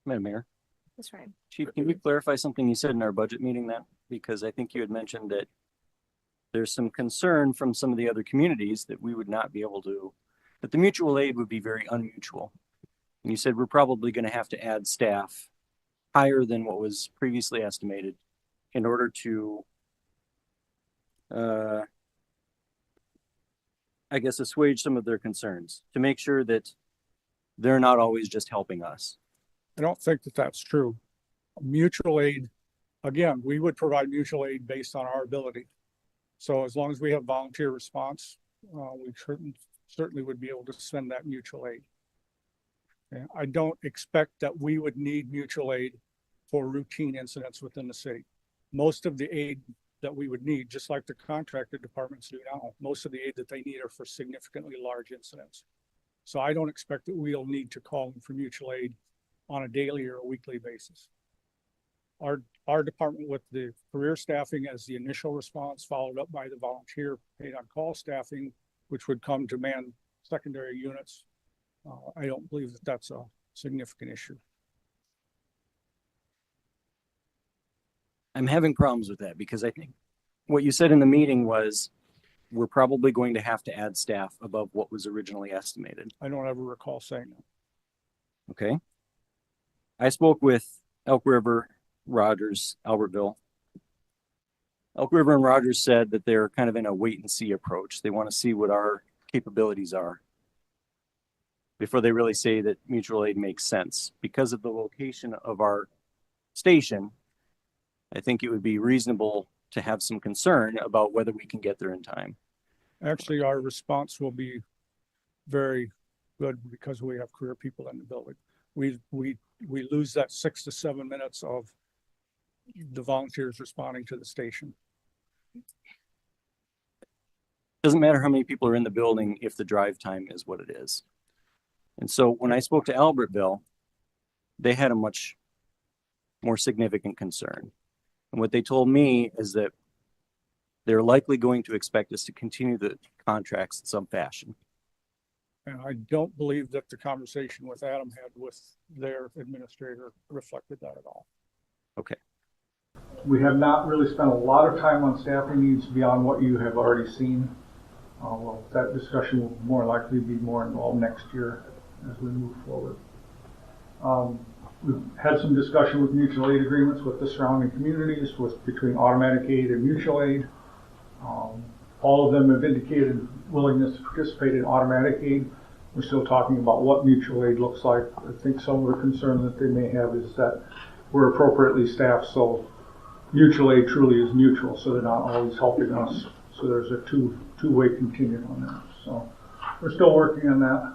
Madam Mayor, That's right. Chief, can we clarify something you said in our budget meeting then? Because I think you had mentioned that there's some concern from some of the other communities that we would not be able to, that the mutual aid would be very unmutual. And you said we're probably going to have to add staff higher than what was previously estimated in order to, I guess, assuage some of their concerns, to make sure that they're not always just helping us. I don't think that that's true. Mutual aid, again, we would provide mutual aid based on our ability. So as long as we have volunteer response, we certainly would be able to send that mutual aid. Okay. I don't expect that we would need mutual aid for routine incidents within the city. Most of the aid that we would need, just like the contracted departments do now, most of the aid that they need are for significantly large incidents. So I don't expect that we'll need to call them for mutual aid on a daily or a weekly basis. Our department with the career staffing as the initial response, followed up by the volunteer paid on call staffing, which would come to man secondary units. I don't believe that that's a significant issue. I'm having problems with that because I think what you said in the meeting was we're probably going to have to add staff above what was originally estimated. I don't ever recall saying that. Okay. I spoke with Elk River, Rogers, Albertville. Elk River and Rogers said that they're kind of in a wait and see approach. They want to see what our capabilities are before they really say that mutual aid makes sense. Because of the location of our station, I think it would be reasonable to have some concern about whether we can get there in time. Actually, our response will be very good because we have career people in the building. We lose that 6 to 7 minutes of the volunteers responding to the station. Doesn't matter how many people are in the building if the drive time is what it is. And so when I spoke to Albertville, they had a much more significant concern. And what they told me is that they're likely going to expect us to continue the contracts in some fashion. And I don't believe that the conversation with Adam had with their administrator reflected that at all. Okay. We have not really spent a lot of time on staffing needs beyond what you have already seen. Well, that discussion will more likely be more involved next year as we move forward. We've had some discussion with mutual aid agreements with the surrounding communities, between automatic aid and mutual aid. All of them have indicated willingness to participate in automatic aid. We're still talking about what mutual aid looks like. I think some of the concern that they may have is that we're appropriately staffed, so mutual aid truly is mutual, so they're not always helping us. So there's a two-way continuum on that. So we're still working on that.